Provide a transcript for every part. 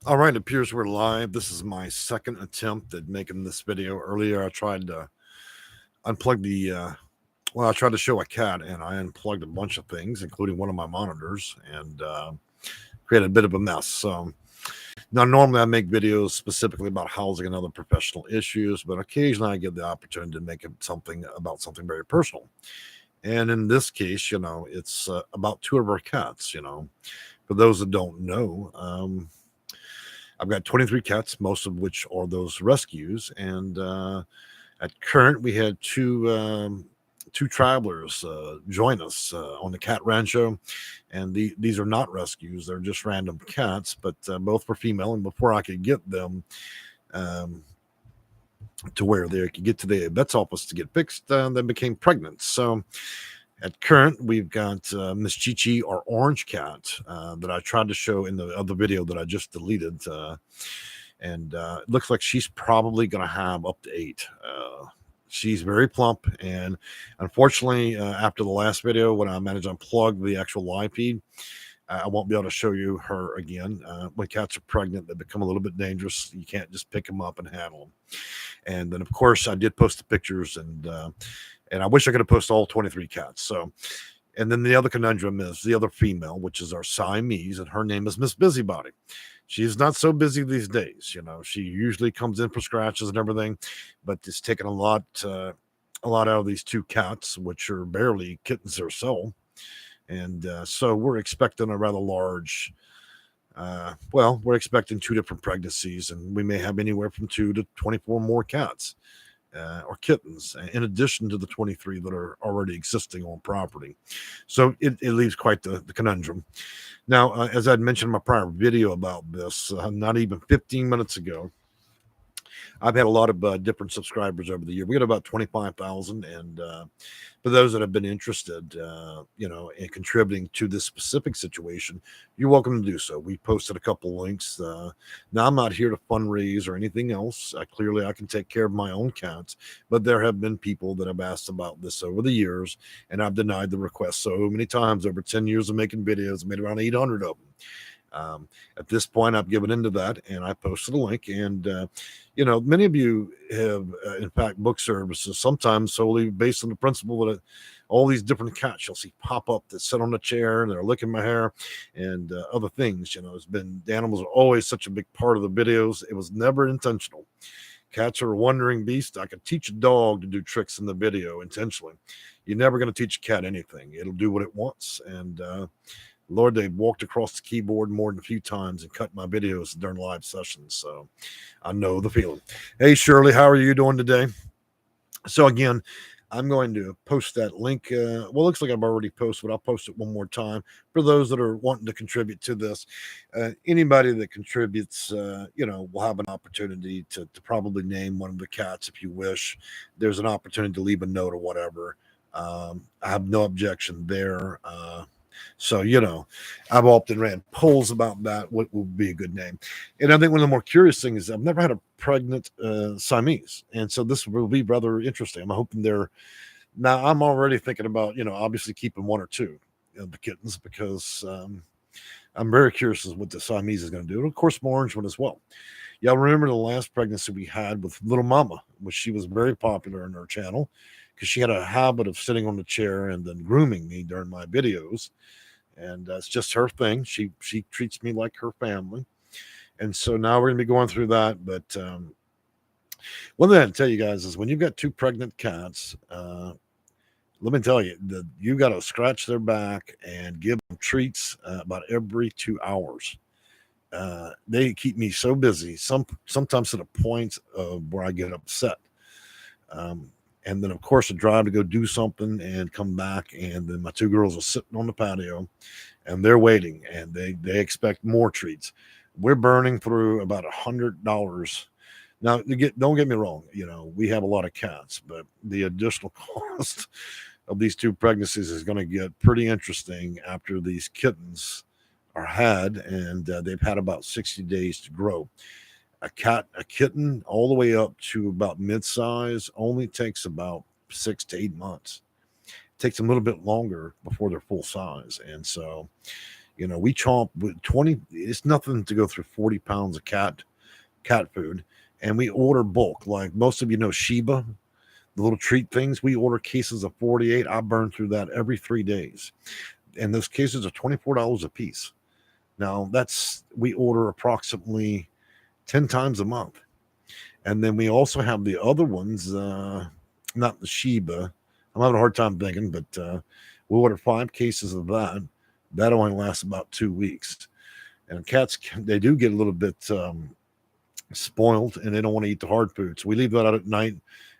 All right, it appears we're live. This is my second attempt at making this video. Earlier, I tried to unplug I tried to show a cat and I unplugged a bunch of things, including one of my monitors, and created a bit of a mess. So, now normally I make videos specifically about housing and other professional issues, but occasionally I get the opportunity to make something about something very personal. And in this case, it's about two of our cats. For those that don't know, I've got 23 cats, most of which are those rescues. And at current, we had two travelers join us on the Cat Rancho, and these are not rescues; they're just random cats, but both were female. And before I could get them um, to where they could get to the vet's office to get fixed, they became pregnant. So at current, we've got Miss Chee, our orange cat, that I tried to show in the other video that I just deleted. And it looks like she's probably going to have up to 8. She's very plump, and unfortunately, after the last video, when I managed to unplug the actual live feed, I won't be able to show you her again. When cats are pregnant, they become a little bit dangerous. You can't just pick them up and handle them. And then, of course, I did post the pictures, and I wish I could have posted all 23 cats. So, and then the other conundrum is the other female, which is our siamese, and her name is Miss Busybody. She's not so busy these days. She usually comes in for scratches and everything, but it's taken a lot out of these two cats, which are barely kittens themselves. And so we're expecting a rather large. We're expecting 2 different pregnancies, and we may have anywhere from 2 to 24 more cats or kittens, in addition to the 23 that are already existing on property. So it leaves quite the conundrum. Now, as I'd mentioned in my prior video about this, not even 15 minutes ago, I've had a lot of different subscribers over the year. We got about 25,000, and for those that have been interested, in contributing to this specific situation, you're welcome to do so. We posted a couple links. Now, I'm not here to fundraise or anything else. Clearly, I can take care of my own cats, but there have been people that have asked about this over the years, and I've denied the request so many times. Over 10 years of making videos, made around 800 of them. At this point, I've given into that, and I posted a link. And many of you have, in fact, book services sometimes solely based on the principle that all these different cats you'll see pop up that sit on a chair and they're licking my hair and other things. It's been the animals are always such a big part of the videos. It was never intentional. Cats are a wandering beast. I could teach a dog to do tricks in the video intentionally. You're never going to teach a cat anything. It'll do what it wants, and Lord, they've walked across the keyboard more than a few times and cut my videos during live sessions. So I know the feeling. Hey, Shirley, how are you doing today? So, again, I'm going to post that link. It looks like I've already posted, but I'll post it one more time for those that are wanting to contribute to this. Anybody that contributes, will have an opportunity to probably name one of the cats if you wish. There's an opportunity to leave a note or whatever. I have no objection there. So, I've often ran polls about that. What would be a good name? And I think one of the more curious things is I've never had a pregnant siamese. And so this will be rather interesting. I'm hoping they're now, I'm already thinking about, obviously keeping one or two of the kittens because I'm very curious as what the siamese is going to do. And of course, my orange one as well. Yeah, I remember the last pregnancy we had with little mama, which she was very popular in our channel because she had a habit of sitting on the chair and then grooming me during my videos, and it's just her thing. She treats me like her family, and so now we're gonna be going through that. But one thing I can tell you guys is when you've got two pregnant cats, let me tell you that you got to scratch their back and give them treats about every 2 hours. They keep me so busy, sometimes to the point of where I get upset. Um, and then, of course, I drive to go do something and come back, and then my two girls are sitting on the patio, and they're waiting, and they expect more treats. We're burning through about $100. Now, don't get me wrong, we have a lot of cats, but the additional cost of these two pregnancies is going to get pretty interesting after these kittens are had, and they've had about 60 days to grow. A kitten, all the way up to about mid-size, only takes about 6 to 8 months. It takes a little bit longer before they're full size, and so You know, we chomp with 20. It's nothing to go through 40 pounds of cat food, and we order bulk. Like most of you know, Sheba, the little treat things. We order cases of 48. I burn through that every 3 days, and those cases are $24 a piece. Now we order approximately 10 times a month, and then we also have the other ones. Not the Sheba. I'm having a hard time thinking, but we order 5 cases of that. That only lasts about 2 weeks. And cats, they do get a little bit spoiled, and they don't want to eat the hard food. So we leave that out at night,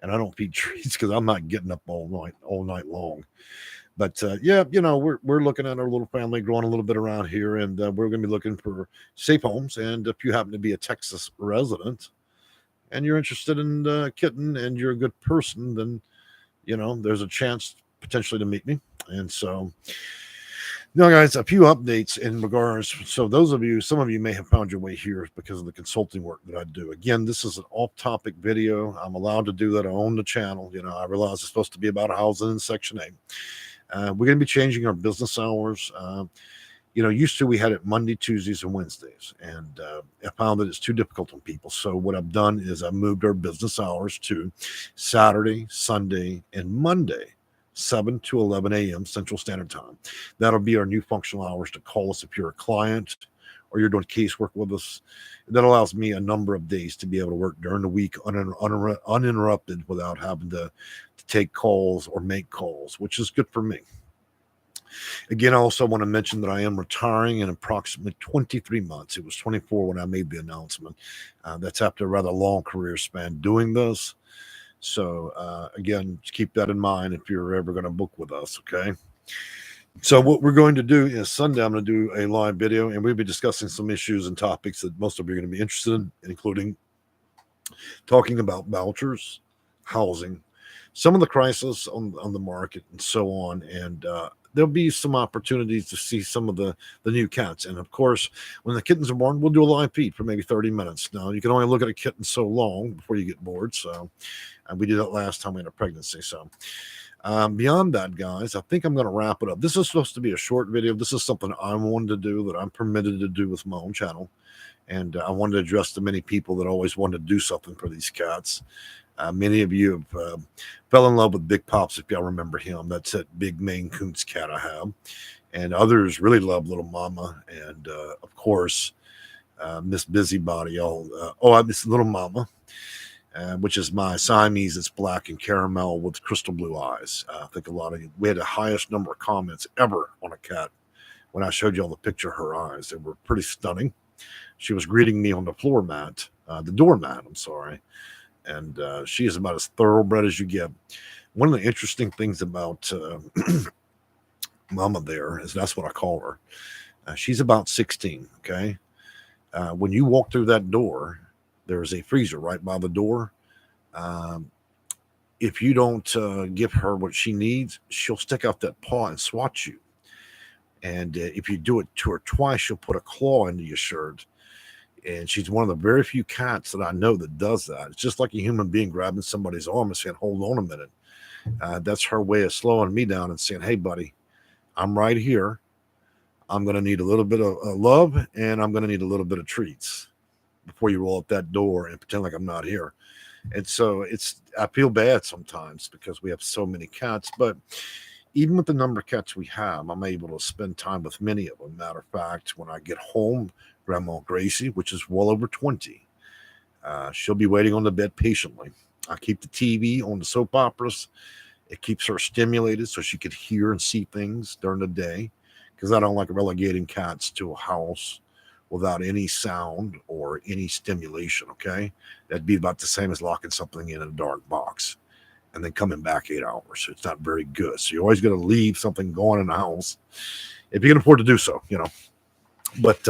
and I don't feed treats because I'm not getting up all night long. But yeah, you know, we're looking at our little family growing a little bit around here, and we're going to be looking for safe homes. And if you happen to be a Texas resident and you're interested in kitten and you're a good person, then you know there's a chance potentially to meet me. And so, now, guys, a few updates in regards. So, some of you may have found your way here because of the consulting work that I do. Again, this is an off-topic video. I'm allowed to do that. I own the channel. You know, I realize it's supposed to be about housing in Section 8. We're going to be changing our business hours. You know, used to we had it Monday, Tuesdays, and Wednesdays, and I found that it's too difficult on people. So what I've done is I moved our business hours to Saturday, Sunday, and Monday, 7 to 11 a.m. Central Standard Time. That'll be our new functional hours to call us if you're a client or you're doing casework with us. That allows me a number of days to be able to work during the week uninterrupted without having to take calls or make calls, which is good for me. Again, I also want to mention that I am retiring in approximately 23 months. It was 24 when I made the announcement. That's after a rather long career span doing this. So, again, keep that in mind if you're ever going to book with us, okay? So what we're going to do is Sunday, I'm going to do a live video, and we'll be discussing some issues and topics that most of you are going to be interested in, including talking about vouchers, housing, some of the crisis on the market, and so on. And there'll be some opportunities to see some of the new cats. And of course, when the kittens are born, we'll do a live feed for maybe 30 minutes. Now, you can only look at a kitten so long before you get bored. So we did that last time we had a pregnancy. So beyond that, guys, I think I'm going to wrap it up. This is supposed to be a short video. This is something I wanted to do, that I'm permitted to do with my own channel. And I wanted to address the many people that always wanted to do something for these cats. Many of you have fell in love with Big Pops, if y'all remember him. That's that big Maine Coons cat I have. And others really love Little Mama. And, of course, Miss Busybody. I miss Little Mama, which is my Siamese. It's black and caramel with crystal blue eyes. I think we had the highest number of comments ever on a cat when I showed you all the picture of her eyes. They were pretty stunning. She was greeting me on the doormat, I'm sorry. And she is about as thoroughbred as you get. One of the interesting things about Mama there is that's what I call her. She's about 16, okay? When you walk through that door, there's a freezer right by the door. If you don't give her what she needs, she'll stick out that paw and swat you. And if you do it to her twice, she'll put a claw into your shirt. And she's one of the very few cats that I know that does that. It's just like a human being grabbing somebody's arm and saying, hold on a minute. That's her way of slowing me down and saying, hey, buddy, I'm right here. I'm going to need a little bit of love, and I'm going to need a little bit of treats before you roll up that door and pretend like I'm not here. And so I feel bad sometimes because we have so many cats. But even with the number of cats we have, I'm able to spend time with many of them. Matter of fact, when I get home, Grandma Gracie, which is well over 20, she'll be waiting on the bed patiently. I keep the TV on the soap operas. It keeps her stimulated so she could hear and see things during the day, because I don't like relegating cats to a house without any sound or any stimulation, okay? That'd be about the same as locking something in a dark box and then coming back 8 hours. It's not very good. So you always got to leave something going in the house if you can afford to do so, you know. But,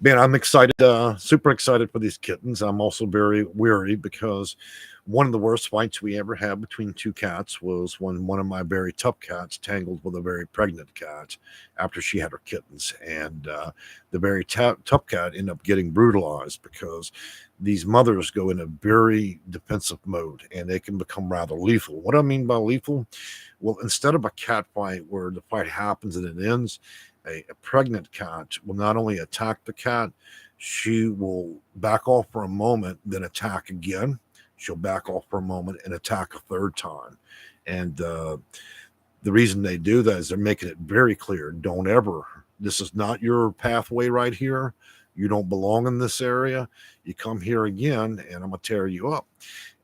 man, I'm excited, super excited for these kittens. I'm also very weary because One of the worst fights we ever had between two cats was when one of my very tough cats tangled with a very pregnant cat after she had her kittens. And the very tough cat ended up getting brutalized because these mothers go in a very defensive mode and they can become rather lethal. What I mean by lethal? Well, instead of a cat fight where the fight happens and it ends, a pregnant cat will not only attack the cat, she will back off for a moment, then attack again. She'll back off for a moment and attack a third time. And the reason they do that is they're making it very clear, don't ever, this is not your pathway right here. You don't belong in this area. You come here again and I'm going to tear you up.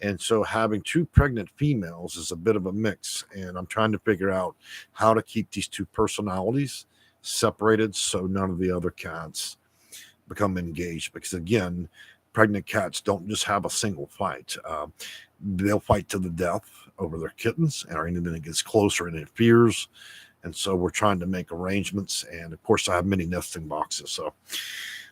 And so having two pregnant females is a bit of a mix. And I'm trying to figure out how to keep these two personalities separated so none of the other cats become engaged. Because again, pregnant cats don't just have a single fight. They'll fight to the death over their kittens, or anything that gets closer and interferes. And so we're trying to make arrangements. And of course, I have many nesting boxes. So,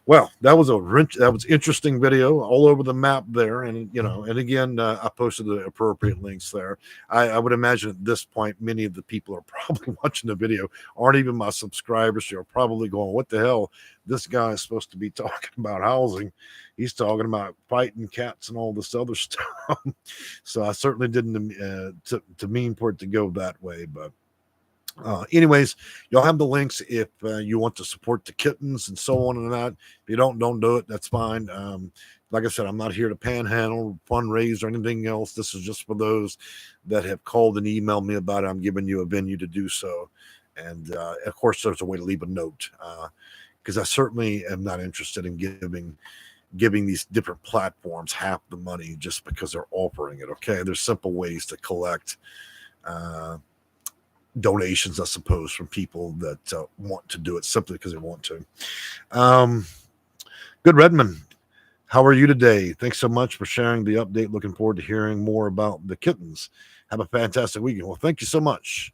well, that was interesting video all over the map there. And, you know, and again, I posted the appropriate links there. I would imagine at this point, many of the people are probably watching the video aren't even my subscribers. They're probably going, what the hell? This guy is supposed to be talking about housing. He's talking about fighting cats and all this other stuff. So I certainly didn't to mean for it to go that way, but anyways, you'll have the links if you want to support the kittens and so on and that. If you don't do it. That's fine. Like I said, I'm not here to panhandle, fundraise, or anything else. This is just for those that have called and emailed me about it. I'm giving you a venue to do so. And of course, there's a way to leave a note because I certainly am not interested in giving these different platforms half the money just because they're offering it. Okay, there's simple ways to collect donations, I suppose, from people that want to do it simply because they want to. Good Redmond, how are you today? Thanks so much for sharing the update. Looking forward to hearing more about the kittens. Have a fantastic weekend. Well, thank you so much.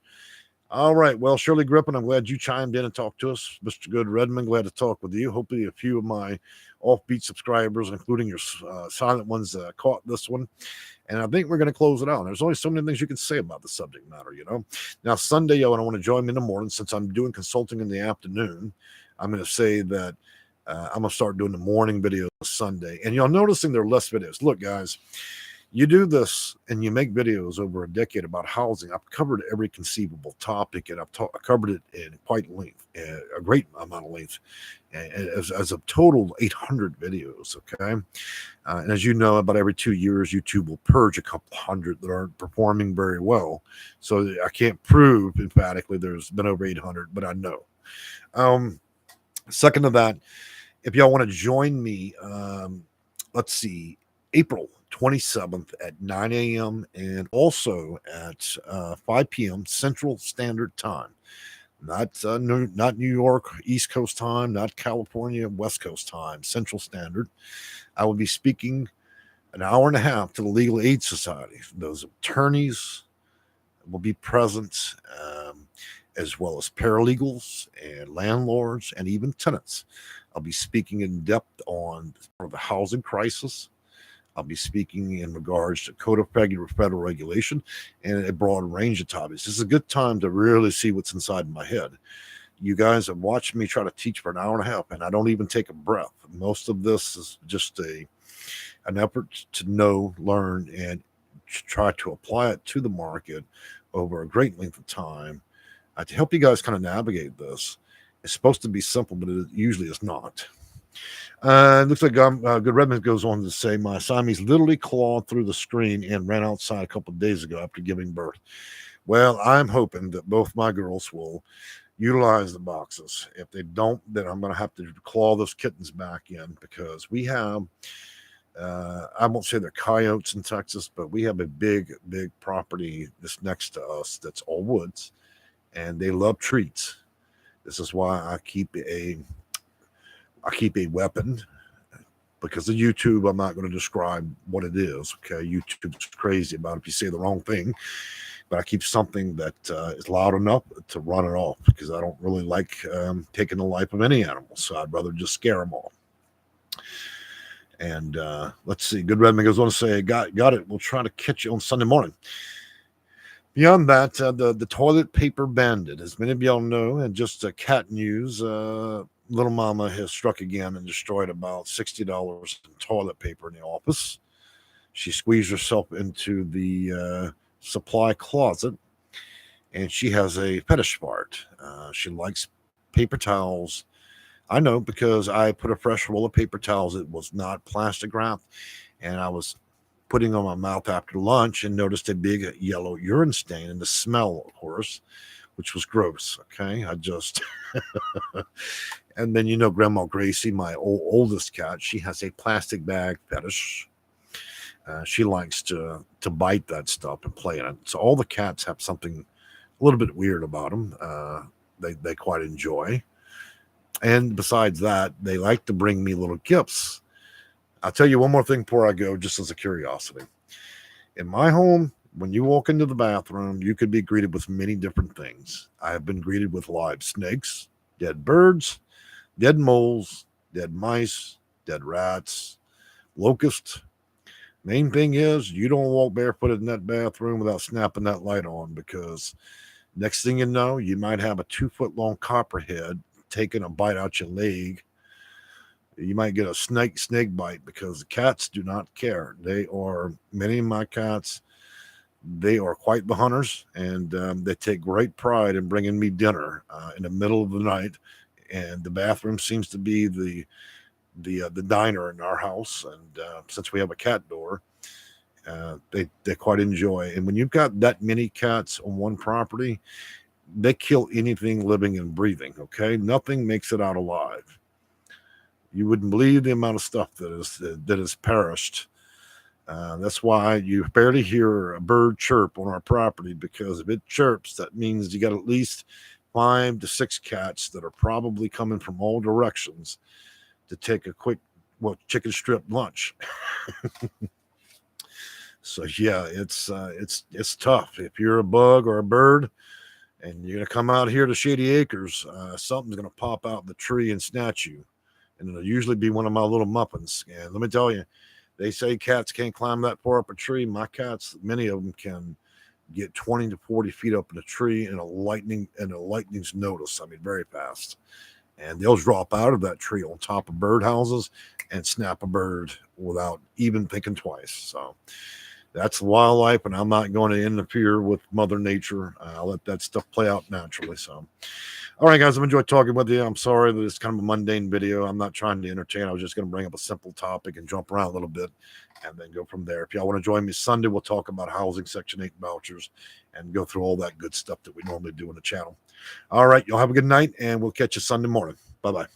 All right. Well, Shirley Griffin, I'm glad you chimed in and talked to us. Mr. Good Redmond, glad to talk with you. Hopefully a few of my offbeat subscribers, including your silent ones, caught this one. And I think we're going to close it out. There's only so many things you can say about the subject matter, you know. Now, Sunday, y'all, I want to join me in the morning. Since I'm doing consulting in the afternoon, I'm going to say that I'm going to start doing the morning videos Sunday. And y'all noticing there are less videos. Look, guys, you do this and you make videos over a decade about housing. I've covered every conceivable topic, and I've covered it in quite length, a great amount of length, as a total 800 videos. Okay. And as you know, about every 2 years, YouTube will purge a couple hundred that aren't performing very well. So I can't prove emphatically there's been over 800, but I know. Second to that, if y'all want to join me, let's see, April 27th at 9 a.m. and also at 5 p.m. Central Standard Time. Not New York East Coast time, not California West Coast time, Central Standard. I will be speaking an hour and a half to the Legal Aid Society. Those attorneys will be present, as well as paralegals and landlords and even tenants. I'll be speaking in depth on the housing crisis. I'll be speaking in regards to code of federal regulation and a broad range of topics. This is a good time to really see what's inside my head. You guys have watched me try to teach for an hour and a half, and I don't even take a breath. Most of this is just an effort to know, learn, and try to apply it to the market over a great length of time to help you guys kind of navigate this. It's supposed to be simple, but it usually is not. Looks like Good Redmond goes on to say, my Siamese literally clawed through the screen and ran outside a couple of days ago after giving birth. Well, I'm hoping that both my girls will utilize the boxes. If they don't, then I'm going to have to claw those kittens back in, because we have, I won't say they're coyotes in Texas, but we have a big property that's next to us that's all woods, and they love treats. This is why I keep a weapon. Because of YouTube, I'm not going to describe what it is. Okay, YouTube's crazy about if you say the wrong thing. But I keep something that is loud enough to run it off, because I don't really like taking the life of any animal. So I'd rather just scare them off. And let's see. Good Redmond goes on to say, got it. We'll try to catch you on Sunday morning. Beyond that, the toilet paper bandit, as many of y'all know, and just cat news, Little Mama has struck again and destroyed about $60 in toilet paper in the office. She squeezed herself into the supply closet, and she has a fetish for it. She likes paper towels. I know because I put a fresh roll of paper towels. It was not plastic wrapped, and I was putting on my mouth after lunch and noticed a big yellow urine stain, and the smell, of course, which was gross. Okay, I just and then Grandma Gracie, my oldest cat, she has a plastic bag fetish. She likes to bite that stuff and play in it. So all the cats have something a little bit weird about them. They quite enjoy. And besides that, they like to bring me little gifts. I'll tell you one more thing before I go, just as a curiosity. In my home, when you walk into the bathroom, you could be greeted with many different things. I have been greeted with live snakes, dead birds, dead moles, dead mice, dead rats, locusts. Main thing is you don't walk barefooted in that bathroom without snapping that light on, because next thing you know, you might have a 2-foot-long copperhead taking a bite out your leg. You might get a snake bite, because the cats do not care. Many of my cats, they are quite the hunters, and they take great pride in bringing me dinner in the middle of the night. And the bathroom seems to be the diner in our house, and since we have a cat door, they quite enjoy. And when you've got that many cats on one property, they kill anything living and breathing. Okay, nothing makes it out alive. You wouldn't believe the amount of stuff that is perished. That's why you barely hear a bird chirp on our property, because if it chirps, that means you got at least 5 to 6 cats that are probably coming from all directions to take a quick chicken strip lunch. So yeah, it's tough. If you're a bug or a bird and you're gonna come out here to Shady Acres, something's gonna pop out the tree and snatch you, and it'll usually be one of my little muffins. And let me tell you, they say cats can't climb that far up a tree. My cats, many of them, can get 20 to 40 feet up in a tree in a lightning's notice. I mean, very fast. And they'll drop out of that tree on top of birdhouses and snap a bird without even thinking twice. So that's wildlife, and I'm not going to interfere with Mother Nature. I'll let that stuff play out naturally. So, all right, guys, I've enjoyed talking with you. I'm sorry that it's kind of a mundane video. I'm not trying to entertain. I was just going to bring up a simple topic and jump around a little bit and then go from there. If y'all want to join me Sunday, we'll talk about housing Section 8 vouchers and go through all that good stuff that we normally do on the channel. All right, y'all have a good night, and we'll catch you Sunday morning. Bye-bye.